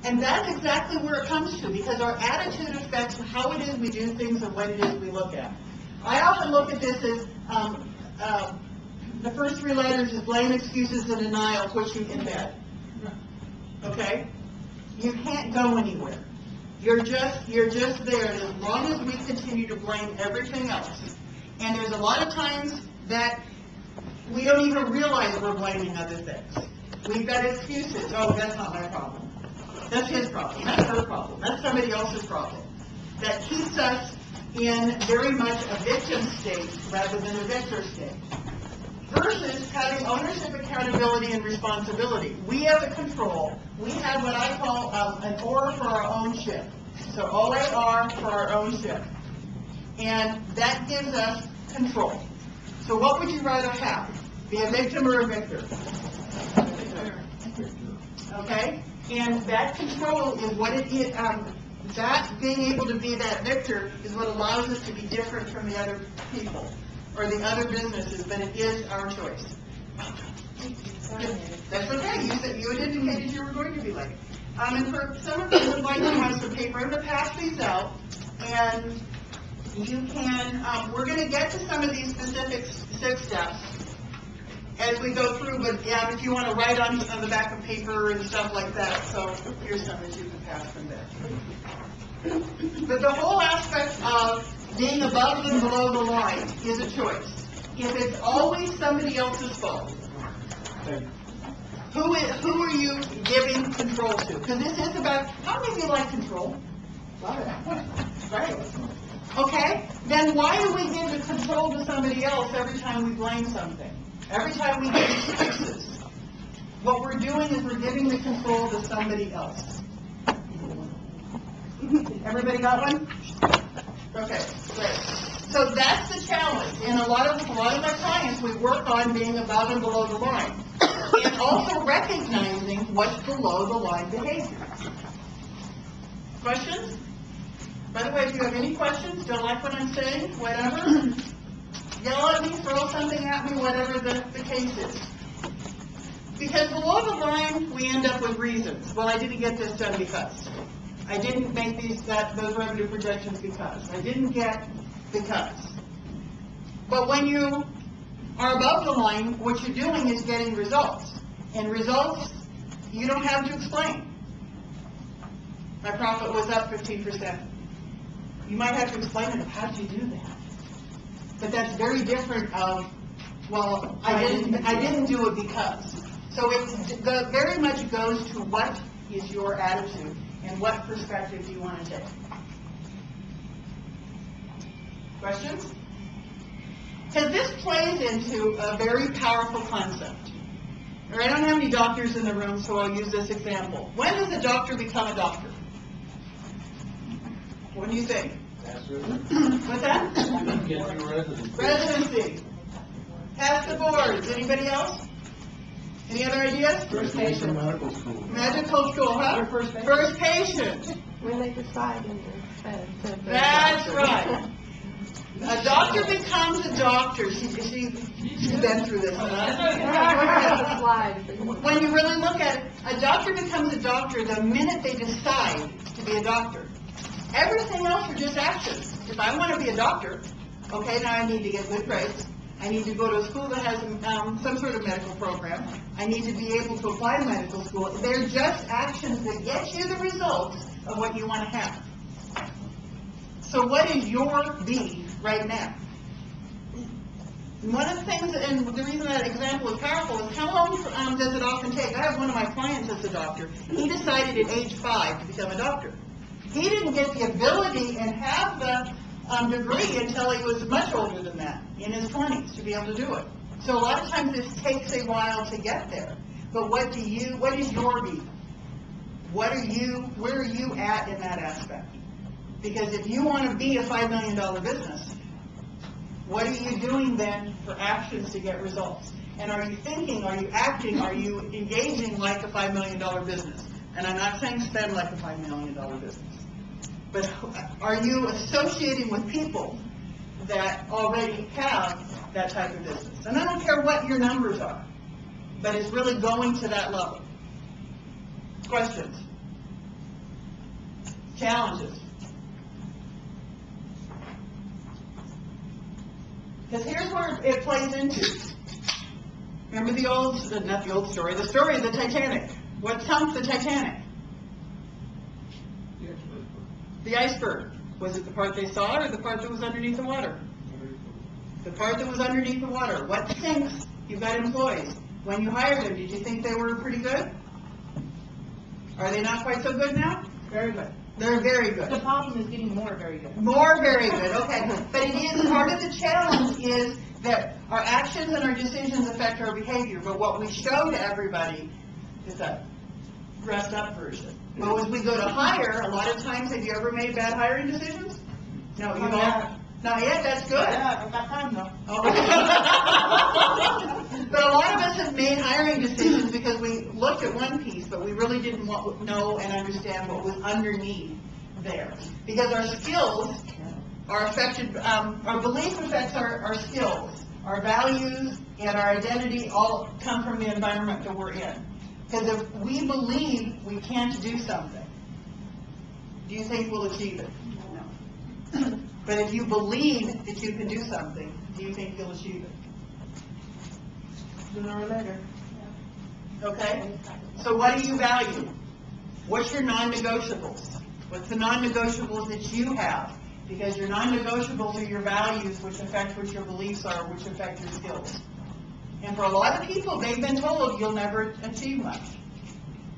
And that's exactly where it comes to, because our attitude affects how it is we do things and what it is we look at. I often look at this as the first three letters is blame, excuses, and denial push you in bed. Okay? You can't go anywhere. You're just there, and as long as we continue to blame everything else. And there's a lot of times that we don't even realize we're blaming other things. We've got excuses. Oh, that's not my problem. That's his problem. That's her problem. That's somebody else's problem. That keeps us in very much a victim state rather than a victor state. Versus having ownership, accountability, and responsibility. We have the control. We have what I call an oar for our own ship. So OAR for our own ship. And that gives us control. So what would you rather have? Be a victim or a victor? Okay? And that control is what it is. That being able to be that victor is what allows us to be different from the other people or the other businesses, but it is our choice. That's okay. You had indicated you were going to be late. And for some of you would like to have some paper, I'm going to pass these out, and you can, we're going to get to some of these specific 6 steps as we go through, but yeah, if you want to write on the back of paper and stuff like that, so here's some that you can pass from there. But the whole aspect of being above and below the line is a choice. If it's always somebody else's fault, who are you giving control to? Because this is about, how many of you like control? Right. Okay, then why do we give the control to somebody else every time we blame something? Every time we give excuses? What we're doing is we're giving the control to somebody else. Everybody got one? Okay, great. So that's the challenge. And a lot of my clients, we work on being above and below the line. And also recognizing what's below the line behavior. Questions? By the way, if you have any questions, don't like what I'm saying, whatever, yell at me, throw something at me, whatever the case is. Because below the line, we end up with reasons. Well, I didn't get this done because. I didn't make those revenue projections because. I didn't get because. But when you are above the line, what you're doing is getting results. And results, you don't have to explain. My profit was up 15%. You might have to explain it. How did you do that? But that's very different of, well, I didn't do it because. So it very much goes to what is your attitude and what perspective do you want to take. Questions? Because this plays into a very powerful concept. I don't have any doctors in the room, so I'll use this example. When does a doctor become a doctor? What do you think? What's that? Residency. Pass the boards. Anybody else? Any other ideas? First patient. Medical school. Medical school, huh? First patient. When they decide in the That's right. A doctor becomes a doctor. She's been through this. When you really look at it, a doctor becomes a doctor the minute they decide to be a doctor. Everything else are just actions. If I want to be a doctor, okay, now I need to get good grades. I need to go to a school that has some sort of medical program. I need to be able to apply to medical school. They're just actions that get you the results of what you want to have. So what is your be right now? One of the things, and the reason that example is powerful, is how long does it often take? I have one of my clients that's a doctor. He decided at age 5 to become a doctor. He didn't get the ability and have the degree until he was much older than that, in his 20s, to be able to do it. So a lot of times this takes a while to get there. But what is your be? Where are you at in that aspect? Because if you want to be a $5 million business, what are you doing then for actions to get results? And are you thinking, are you acting, are you engaging like a $5 million business? And I'm not saying spend like a $5 million business. But are you associating with people that already have that type of business? And I don't care what your numbers are, but it's really going to that level. Questions? Challenges. Because here's where it plays into. Remember the old, not the old story, the story of the Titanic. What sunk the Titanic? The iceberg. Was it the part they saw or the part that was underneath the water? The part that was underneath the water. What sinks? You've got employees. When you hired them, did you think they were pretty good? Are they not quite so good now? Very good. They're very good. The problem is getting more very good. More very good, okay. But it is, part of the challenge is that our actions and our decisions affect our behavior, but what we show to everybody is that dressed up version. But as we go to hire, a lot of times, have you ever made bad hiring decisions? No, you don't? Not yet, that's good. Yeah, I've got time though. But a lot of us have made hiring decisions because we looked at one piece, but we really didn't know and understand what was underneath there. Because our skills are affected, our belief affects our skills, our values, and our identity all come from the environment that we're in. Because if we believe we can't do something, do you think we'll achieve it? No. But if you believe that you can do something, do you think you'll achieve it? Sooner or later. Okay? So what do you value? What's your non-negotiables? What's the non-negotiables that you have? Because your non-negotiables are your values, which affect what your beliefs are, which affect your skills. And for a lot of people, they've been told you'll never achieve much.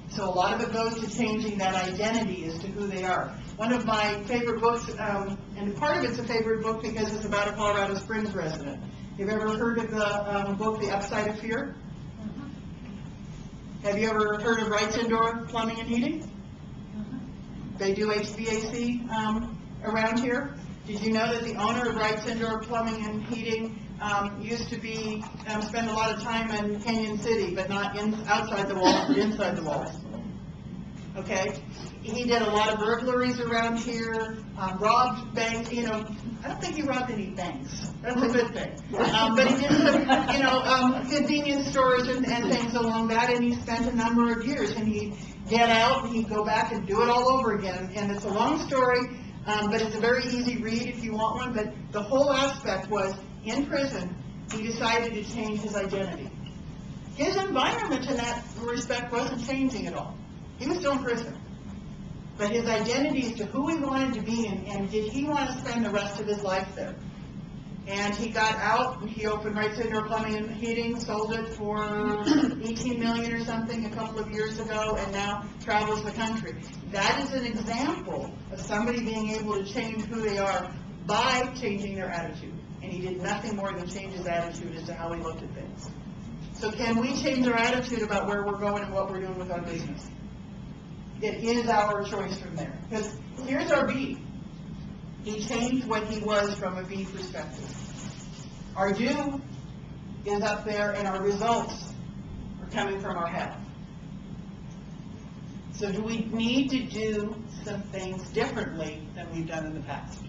So a lot of it goes to changing that identity as to who they are. One of my favorite books, and part of it's a favorite book because it's about a Colorado Springs resident. You've ever heard of the book, The Upside of Fear? Mm-hmm. Have you ever heard of Wright's Indoor Plumbing and Heating? Mm-hmm. They do HVAC around here. Did you know that the owner of Wright's Indoor Plumbing and Heating used to be spend a lot of time in Canyon City, but not outside the walls, but inside the walls? Okay? He did a lot of burglaries around here, robbed banks, I don't think he robbed any banks. That's a good thing. But he did some, convenience stores and things along that, and he spent a number of years, and he'd get out, and he'd go back and do it all over again. And it's a long story, but it's a very easy read if you want one. But the whole aspect was, in prison, he decided to change his identity. His environment in that respect wasn't changing at all. He was still in prison. But his identity as to who he wanted to be and did he want to spend the rest of his life there. And he got out, and he opened Wright's Indoor Plumbing and Heating, sold it for $18 million or something a couple of years ago, and now travels the country. That is an example of somebody being able to change who they are by changing their attitude. And he did nothing more than change his attitude as to how he looked at things. So can we change our attitude about where we're going and what we're doing with our business? It is our choice from there. Because here's our B. He changed what he was from a B perspective. Our do is up there, and our results are coming from our have. So do we need to do some things differently than we've done in the past?